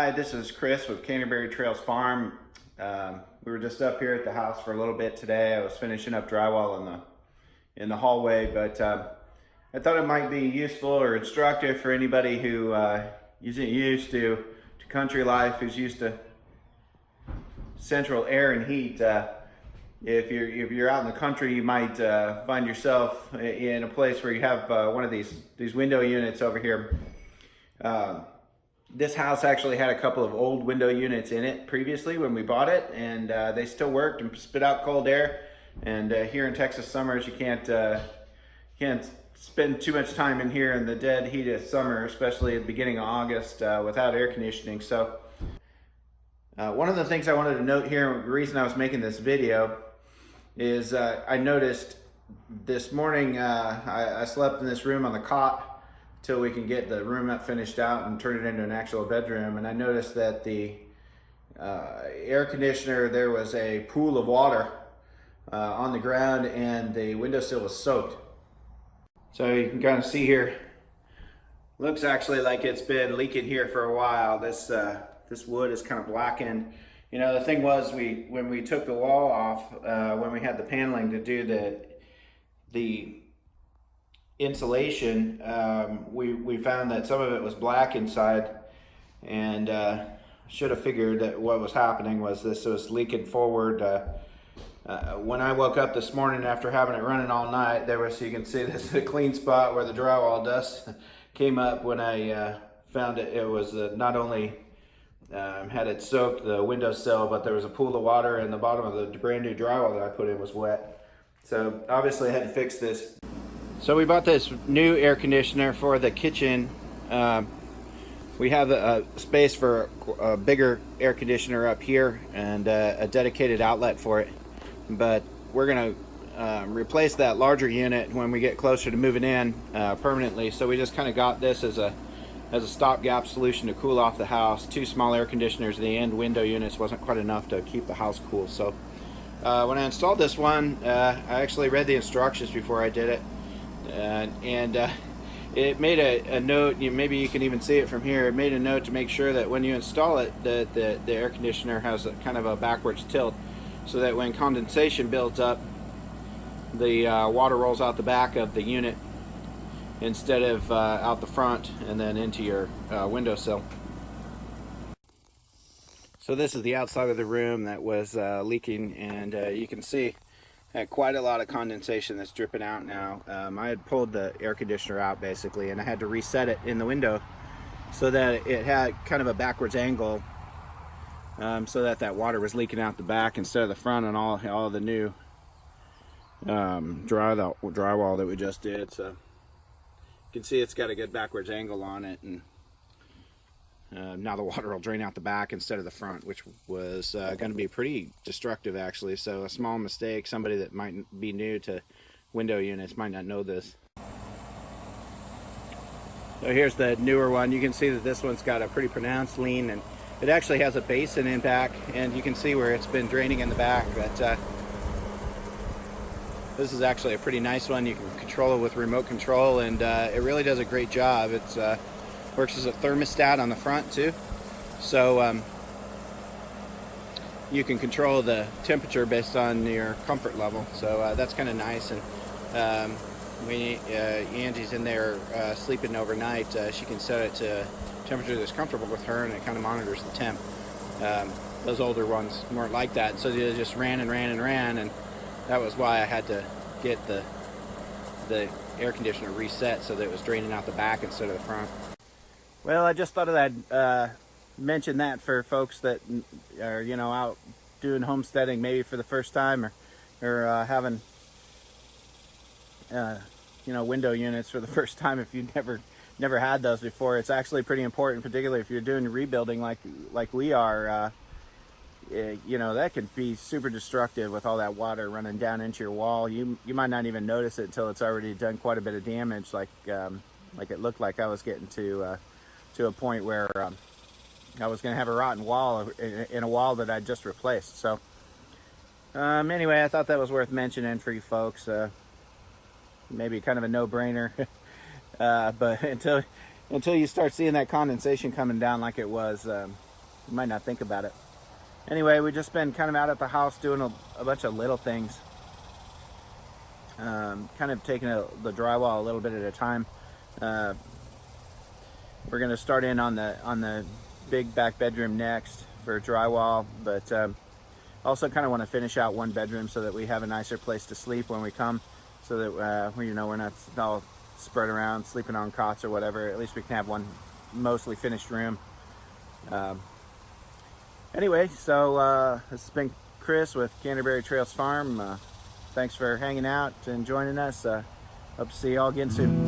Hi, this is Chris with Canterbury Trails Farm. We were just up here at the house for a little bit today. I was finishing up drywall in the hallway, but I thought it might be useful or instructive for anybody who isn't used to country life, who's used to central air and heat. If you're out in the country, you might find yourself in a place where you have one of these window units over here. This house actually had a couple of old window units in it previously when we bought it, and they still worked and spit out cold air. And here in Texas summers, you can't spend too much time in here in the dead heat of summer, especially at the beginning of August, without air conditioning. So one of the things I wanted to note here, the reason I was making this video, is I noticed this morning I slept in this room on the cot till we can get the room up finished out and turn it into an actual bedroom. And I noticed that the air conditioner, there was a pool of water on the ground, and the windowsill was soaked. So you can kind of see here, looks actually like it's been leaking here for a while. This wood is kind of blackened. You know, the thing was, when we took the wall off, when we had the paneling to do the insulation, we found that some of it was black inside, and should have figured that what was happening was this was leaking forward. When I woke up this morning after having it running all night, there was, you can see this a clean spot where the drywall dust came up when I found it. It was not only had it soaked the windowsill, but there was a pool of water, and the bottom of the brand new drywall that I put in was wet. So obviously I had to fix this. So we bought this new air conditioner for the kitchen. We have a space for a bigger air conditioner up here and a dedicated outlet for it. But we're gonna replace that larger unit when we get closer to moving in permanently. So we just kind of got this as a stopgap solution to cool off the house. Two small air conditioners, the end window units wasn't quite enough to keep the house cool. So when I installed this one, I actually read the instructions before I did it. It made a note, maybe you can even see it from here, it made a note to make sure that when you install it, that the air conditioner has a kind of a backwards tilt, so that when condensation builds up, the water rolls out the back of the unit instead of out the front and then into your windowsill. So this is the outside of the room that was leaking, and you can see quite a lot of condensation that's dripping out now. I had pulled the air conditioner out basically, and I had to reset it in the window so that it had kind of a backwards angle, so that water was leaking out the back instead of the front on all the new drywall that we just did. So you can see it's got a good backwards angle on it, and now the water will drain out the back instead of the front, which was going to be pretty destructive actually. So a small mistake, somebody that might be new to window units might not know this. So here's the newer one. You can see that this one's got a pretty pronounced lean, and it actually has a basin in back, and you can see where it's been draining in the back. That this is actually a pretty nice one. You can control it with remote control, and it really does a great job. It's works as a thermostat on the front too, so you can control the temperature based on your comfort level. So that's kind of nice. And when Angie's in there sleeping overnight, she can set it to a temperature that's comfortable with her, and it kind of monitors the temp. Those older ones weren't like that, so they just ran and ran and ran, and that was why I had to get the air conditioner reset so that it was draining out the back instead of the front. Well, I just thought I'd mention that for folks that are, out doing homesteading maybe for the first time, or having, window units for the first time. If you've never had those before, it's actually pretty important, particularly if you're doing rebuilding like we are. That could be super destructive with all that water running down into your wall. You might not even notice it until it's already done quite a bit of damage, like it looked like I was getting to a point where I was going to have a rotten wall in a wall that I just replaced. So anyway, I thought that was worth mentioning for you folks. Maybe kind of a no-brainer, but until you start seeing that condensation coming down like it was You might not think about it. Anyway, we've just been kind of out at the house doing a bunch of little things. Kind of taking the drywall a little bit at a time. We're going to start in on the big back bedroom next for drywall, but also kind of want to finish out one bedroom so that we have a nicer place to sleep when we come, so that we're not all spread around sleeping on cots or whatever. At least we can have one mostly finished room. Anyway, so this has been Chris with Canterbury Trails Farm. Thanks for hanging out and joining us. Hope to see you all again soon.